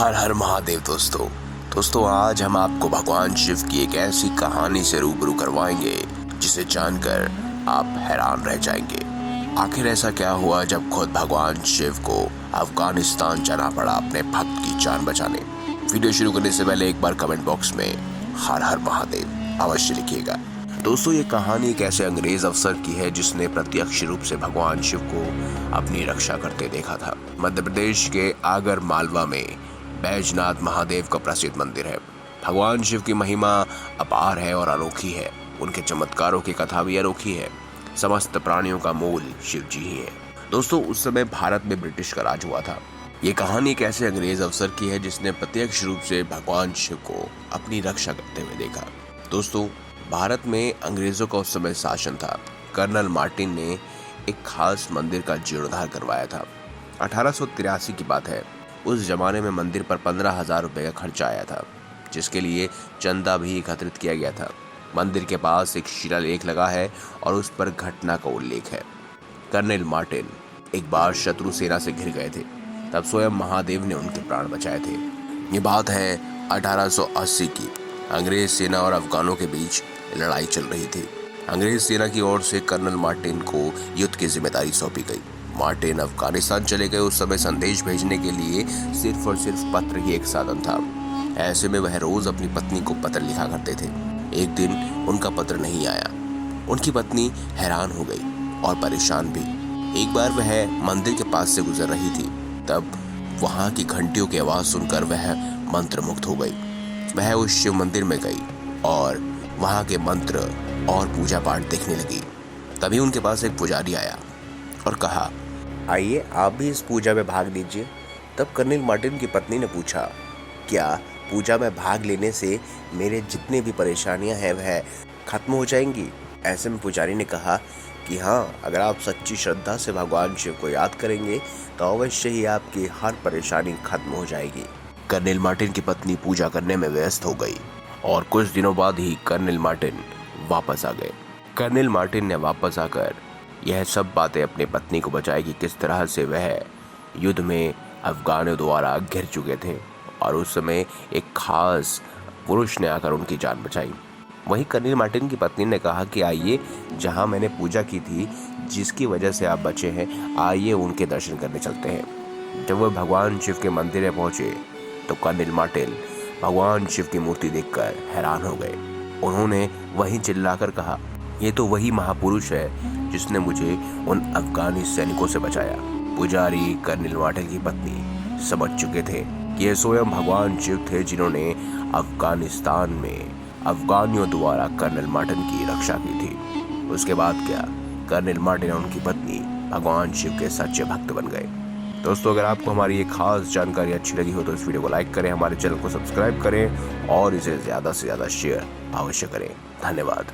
हर हर महादेव दोस्तों आज हम आपको भगवान शिव की एक ऐसी कहानी से रूबरू करवाएंगे जिसे जानकर आप हैरान रह जाएंगे। आखिर ऐसा क्या हुआ जब खुद भगवान शिव को अफगानिस्तान जाना पड़ा अपने भक्त की जान बचाने। वीडियो शुरू करने से पहले एक बार कमेंट बॉक्स में हर हर महादेव अवश्य लिखिएगा। दोस्तों ये कहानी एक ऐसे अंग्रेज अफसर की है जिसने प्रत्यक्ष रूप से भगवान शिव को अपनी रक्षा करते देखा था। मध्य प्रदेश के आगर मालवा में बैजनाथ महादेव का प्रसिद्ध मंदिर है। भगवान शिव की महिमा अपार है और अनोखी है। उनके चमत्कारों की कथा भी अनोखी है। समस्त प्राणियों का मूल शिव जी ही है। दोस्तों उस समय भारत में ब्रिटिश का राज हुआ था। ये कहानी एक ऐसे अंग्रेज अफसर की है जिसने प्रत्यक्ष रूप से भगवान शिव को अपनी रक्षा करते हुए देखा। दोस्तों भारत में अंग्रेजों का उस समय शासन था। कर्नल मार्टिन ने एक खास मंदिर का जीर्णोद्धार करवाया था। 1883 की बात है। उस जमाने में मंदिर पर 15,000 रुपए का खर्चा आया था, जिसके लिए चंदा भी एकत्रित किया गया था। मंदिर के पास एक शिलालेख लगा है और उस पर घटना का उल्लेख है। कर्नल मार्टिन एक बार शत्रु सेना से घिर गए थे, तब स्वयं महादेव ने उनके प्राण बचाए थे। ये बात है 1880 की। अंग्रेज सेना और अफगानों के बीच लड़ाई चल रही थी। अंग्रेज सेना की ओर से कर्नल मार्टिन को युद्ध की जिम्मेदारी सौंपी गई। मार्टिन अफगानिस्तान चले गए। उस समय संदेश भेजने के लिए सिर्फ और सिर्फ पत्र ही एक साधन था। ऐसे में वह रोज अपनी पत्नी को पत्र लिखा करते थे। एक दिन उनका पत्र नहीं आया। उनकी पत्नी हैरान हो गई और परेशान भी। एक बार वह मंदिर के पास से गुजर रही थी, तब वहां की घंटियों की आवाज सुनकर वह मंत्रमुग्ध हो गई। वह उस शिव मंदिर में गई और वहां के मंत्र और पूजा पाठ देखने लगी। तभी उनके पास एक पुजारी आया और कहा, आइए आप भी इस पूजा में भाग लीजिए। तब कर्नल मार्टिन की पत्नी ने पूछा, क्या पूजा में भाग लेने से मेरे जितने भी परेशानियां हैं वह खत्म हो जाएंगी? ऐसे में पुजारी ने कहा कि हाँ, अगर आप सच्ची श्रद्धा से भगवान शिव को याद करेंगे तो अवश्य ही आपकी हर परेशानी खत्म हो जाएगी। कर्नल मार्टिन की पत्नी पूजा करने में व्यस्त हो गई और कुछ दिनों बाद ही कर्नल मार्टिन वापस आ गए। कर्नल मार्टिन ने वापस आकर यह सब बातें अपनी पत्नी को बताई कि किस तरह से वह युद्ध में अफगानों द्वारा घिर चुके थे और उस समय एक खास पुरुष ने आकर उनकी जान बचाई। वहीं कर्नल मार्टिन की पत्नी ने कहा कि आइए, जहां मैंने पूजा की थी जिसकी वजह से आप बचे हैं, आइए उनके दर्शन करने चलते हैं। जब वह भगवान शिव के मंदिर में पहुंचे तो कर्नल मार्टिन भगवान शिव की मूर्ति देखकर हैरान हो गए। उन्होंने वहीं चिल्लाकर कहा, ये तो वही महापुरुष है जिसने मुझे उन अफगानी सैनिकों से बचाया। पुजारी कर्नल मार्टिन की पत्नी समझ चुके थे कि ये स्वयं भगवान शिव थे जिन्होंने अफगानिस्तान में अफगानियों द्वारा कर्नल मार्टिन की रक्षा की थी। उसके बाद क्या, कर्नल मार्टिन और उनकी पत्नी भगवान शिव के सच्चे भक्त बन गए। दोस्तों अगर आपको हमारी ये खास जानकारी अच्छी लगी हो तो इस वीडियो को लाइक करें, हमारे चैनल को सब्सक्राइब करें और इसे ज़्यादा से ज़्यादा शेयर अवश्य करें। धन्यवाद।